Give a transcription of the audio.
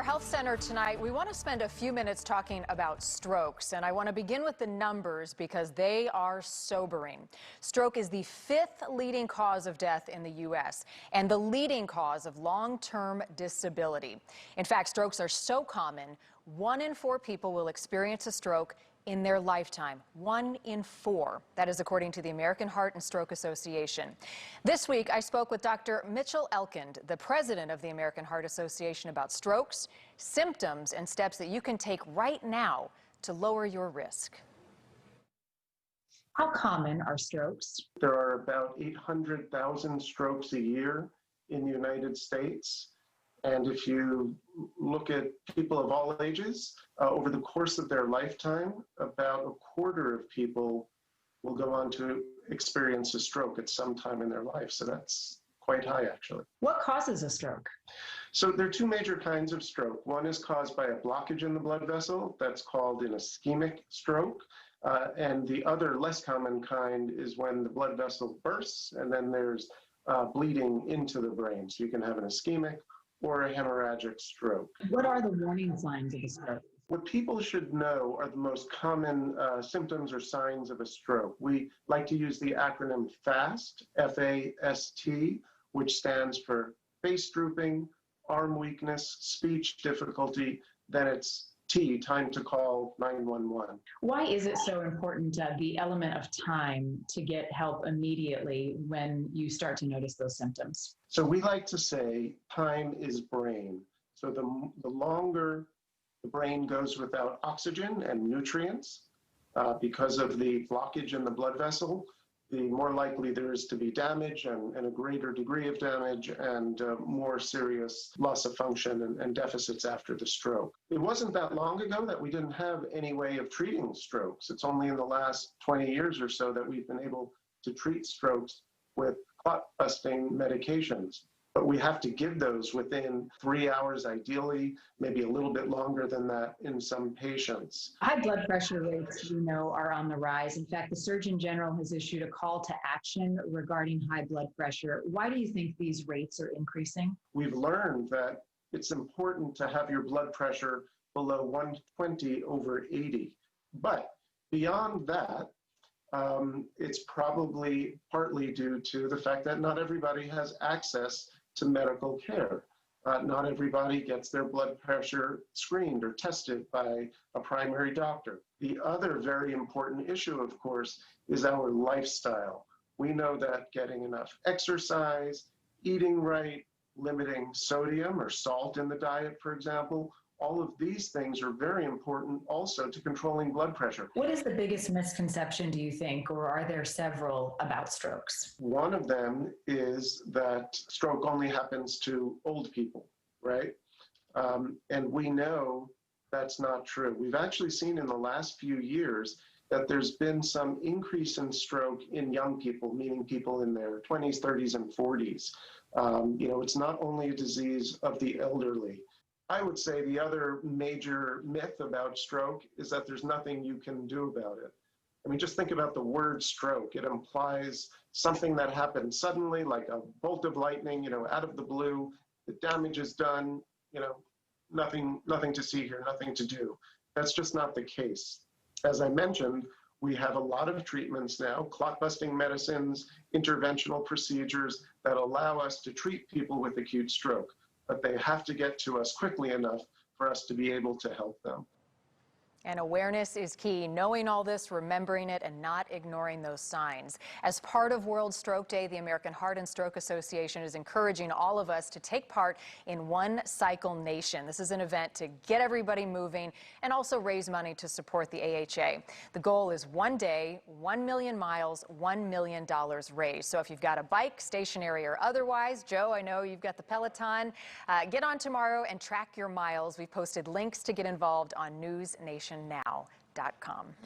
our health center tonight, we want to spend a few minutes talking about strokes, and I want to begin with the numbers because they are sobering. Stroke is the 5th leading cause of death in the U.S. and the leading cause of long-term disability. In fact, strokes are so common, 1 in 4 people will experience a stroke in their lifetime. 1 in 4. That is according to the American Heart and Stroke Association. This week, I spoke with Dr. Mitchell Elkind, the president of the American Heart Association, about strokes, symptoms, and steps that you can take right now to lower your risk. How common are strokes? There are about 800,000 strokes a year in the United States. And if you look at people of all ages, over the course of their lifetime, about 1/4 of people will go on to experience a stroke at some time in their life. So that's quite high, actually. What causes a stroke? So there are 2 major kinds of stroke. One is caused by a blockage in the blood vessel. That's called an ischemic stroke. And the other, less common kind is when the blood vessel bursts and then there's bleeding into the brain. So you can have an ischemic or a hemorrhagic stroke. What are the warning signs of a stroke? What people should know are the most common symptoms or signs of a stroke. We like to use the acronym FAST, F-A-S-T, which stands for face drooping, arm weakness, speech difficulty. Then it's T, time to call 911. Why is it so important, the element of time, to get help immediately when you start to notice those symptoms? So we like to say time is brain. So the longer the brain goes without oxygen and nutrients because of the blockage in the blood vessel, the more likely there is to be damage and a greater degree of damage and more serious loss of function and deficits after the stroke. It wasn't that long ago that we didn't have any way of treating strokes. It's only in the last 20 years or so that we've been able to treat strokes with clot-busting medications. But we have to give those within 3 hours, ideally, maybe a little bit longer than that in some patients. High blood pressure rates, are on the rise. In fact, the Surgeon General has issued a call to action regarding high blood pressure. Why do you think these rates are increasing? We've learned that it's important to have your blood pressure below 120/80. But beyond that, it's probably partly due to the fact that not everybody has access to medical care. Not everybody gets their blood pressure screened or tested by a primary doctor. The other very important issue, of course, is our lifestyle. We know that getting enough exercise, eating right, limiting sodium or salt in the diet, for example, all of these things are very important also to controlling blood pressure. What is the biggest misconception, do you think, or are there several, about strokes? One of them is that stroke only happens to old people, right? And we know that's not true. We've actually seen in the last few years that there's been some increase in stroke in young people, meaning people in their 20s, 30s, and 40s. It's not only a disease of the elderly. I would say the other major myth about stroke is that there's nothing you can do about it. I mean, just think about the word stroke. It implies something that happens suddenly, like a bolt of lightning, out of the blue. The damage is done, nothing to see here, nothing to do. That's just not the case. As I mentioned, we have a lot of treatments now, clot-busting medicines, interventional procedures that allow us to treat people with acute stroke. But they have to get to us quickly enough for us to be able to help them. And awareness is key. Knowing all this, remembering it, and not ignoring those signs. As part of World Stroke Day, the American Heart and Stroke Association is encouraging all of us to take part in One Cycle Nation. This is an event to get everybody moving and also raise money to support the AHA. The goal is 1 day, 1 million miles, $1 million raised. So if you've got a bike, stationary or otherwise, Joe, I know you've got the Peloton, get on tomorrow and track your miles. We've posted links to get involved on newsnationnow.com.